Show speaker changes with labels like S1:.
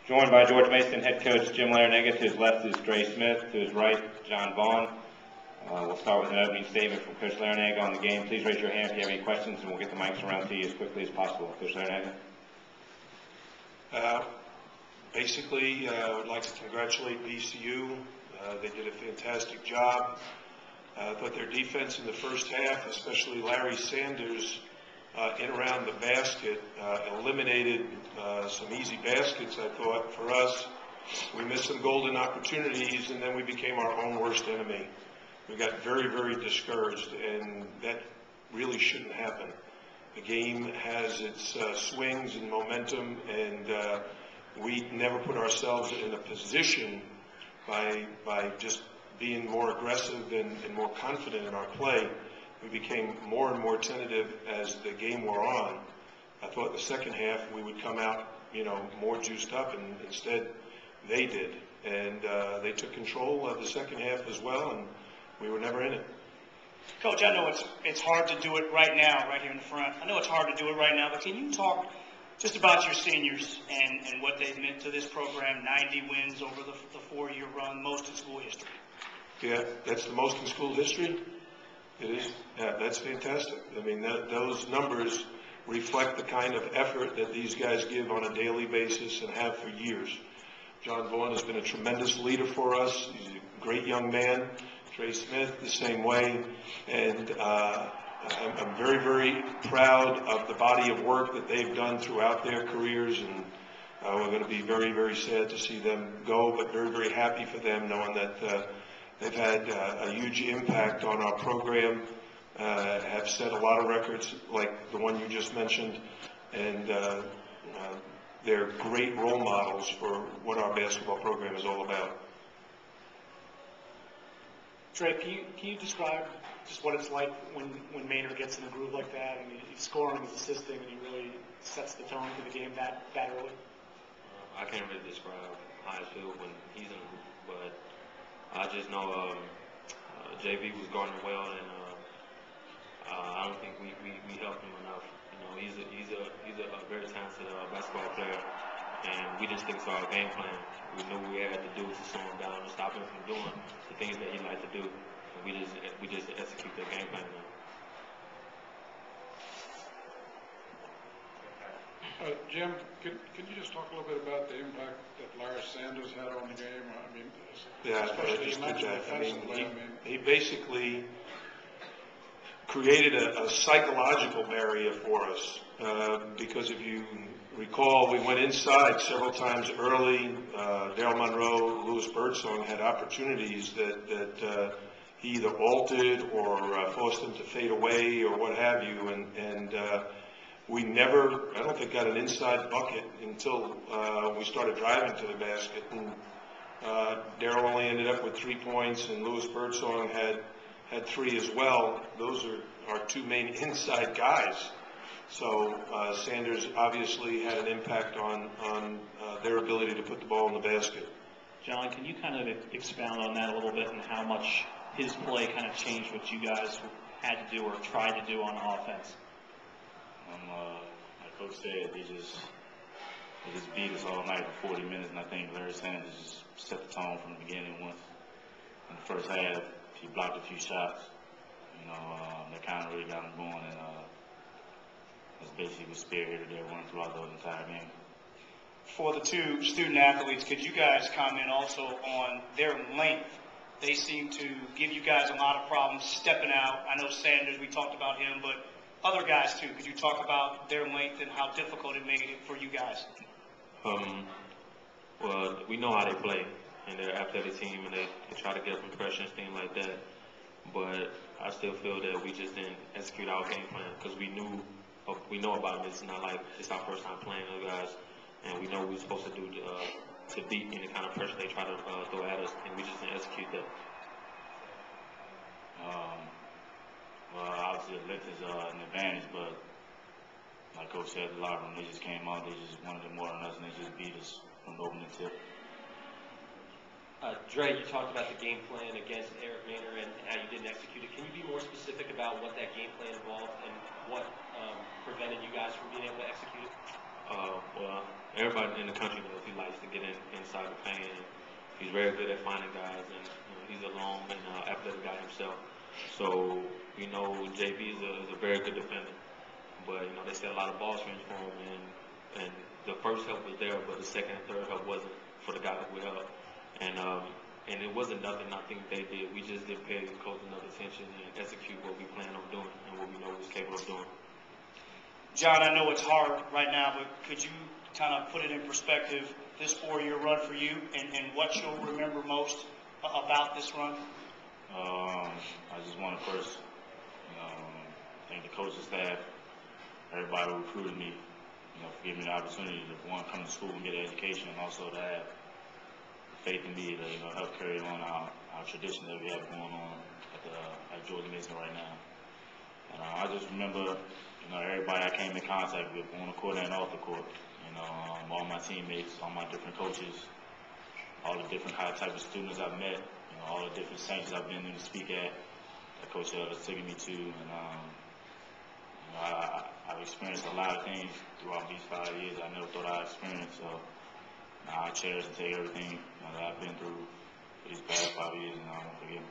S1: Joined by George Mason, head coach Jim Larranaga. To his left is Dre Smith. To his right, John Vaughan. We'll start with an opening statement from Coach Larranaga on the game. Please raise your hand if you have any questions, and we'll get the mics around to you as quickly as possible. Coach Larranaga.
S2: Basically, I would like to congratulate VCU. They did a fantastic job. I thought their defense in the first half, especially Larry Sanders, in around the basket, eliminated some easy baskets, I thought, for us. We missed some golden opportunities, and then we became our own worst enemy. We got very, very discouraged, and that really shouldn't happen. The game has its swings and momentum, and we never put ourselves in a position by just being more aggressive and more confident in our play. We became more and more tentative as the game wore on. I thought the second half we would come out, more juiced up, and instead they did. And they took control of the second half as well, and we were never in it.
S3: Coach, I know it's hard to do it right now, right here in the front. I know it's hard to do it right now, but can you talk just about your seniors and what they've meant to this program? 90 wins over the four-year run, most in school history.
S2: Yeah, that's the most in school history? It is? Yeah, that's fantastic. I mean, those numbers reflect the kind of effort that these guys give on a daily basis and have for years. John Vaughan has been a tremendous leader for us. He's a great young man. Trey Smith, the same way. And I'm very, very proud of the body of work that they've done throughout their careers. And we're going to be very, very sad to see them go, but very, very happy for them, knowing that they've had a huge impact on our program, have set a lot of records like the one you just mentioned, and they're great role models for what our basketball program is all about.
S4: Trey, can you describe just what it's like when Maynard gets in a groove like that, and he's scoring, he's assisting, and he really sets the tone for the game that early?
S5: I can't really describe how I feel when he's in a groove, but I just know JV was guarding well, and I don't think we helped him enough. He's a very talented basketball player, and we just think to our game plan. We knew we had to do to slow him down and stop him from doing the things that he liked to do, and we just execute that game plan now.
S6: Jim, can you just talk a little bit about the impact that Larry Sanders had on the game? I mean,
S2: yeah,
S6: especially
S2: just
S6: you mentioned
S2: that.
S6: defensively.
S2: He basically created a psychological barrier for us because if you recall, we went inside several times early. Daryl Monroe, Lewis Birdsong had opportunities that he either altered or forced them to fade away or what have you, and we never, I don't think, got an inside bucket until we started driving to the basket. And Daryl only ended up with 3 points, and Lewis Birdsong had 3 as well. Those are our 2 main inside guys. So Sanders obviously had an impact on their ability to put the ball in the basket.
S7: John, can you kind of expound on that a little bit and how much his play kind of changed what you guys had to do or tried to do on offense?
S8: Like Coach said, they just beat us all night for 40 minutes, and I think Larry Sanders just set the tone from the beginning. Once in the first half, he blocked a few shots. That kind of really got him going, and that's basically what spearheaded their run throughout the entire game.
S3: For the 2 student athletes, could you guys comment also on their length? They seem to give you guys a lot of problems stepping out. I know Sanders, we talked about him, but other guys too. Could you talk about their length and how difficult it made it for you guys?
S5: Well, we know how they play, and they're an athletic team, and they try to get up in pressure and things like that. But I still feel that we just didn't execute our game plan because we know about them. It's not like it's our first time playing those guys, and we know what we're supposed to do to beat any kind of pressure they try to throw at us, and we just didn't execute that.
S8: Well, obviously the length is an advantage, but like Coach said, a lot of them, they just came out, they just wanted it more than us, and they just beat us from the opening tip.
S9: Dre, you talked about the game plan against Eric Maynard and how you didn't execute it. Can you be more specific about what that game plan involved and what prevented you guys from being able to execute it?
S5: Well, everybody in the country knows he likes to get inside the paint. And he's very good at finding guys, and he's a long and athletic guy himself. So, JB is a very good defender. But, they set a lot of ball screens for him, and the first help was there, but the second and third help wasn't for the guy that we helped. And it wasn't nothing I think they did. We just didn't pay the coach enough attention and execute what we plan on doing and what we know he's capable of doing.
S3: John, I know it's hard right now, but could you kind of put it in perspective, this 4-year run for you, and what you'll remember most about this run?
S8: I just want to first thank the coaching staff, everybody who recruited me, for giving me the opportunity to, one, come to school and get an education, and also to have faith in me to help carry on our tradition that we have going on at Georgia Mason right now. And I just remember everybody I came in contact with on the court and off the court. All my teammates, all my different coaches, all the different type of students I've met, all the different saints I've been in to speak at, that Coach has taken me to, and I've experienced a lot of things throughout these 5 years I never thought I'd experience. So I cherish and take everything that I've been through for these past 5 years, and I won't forget.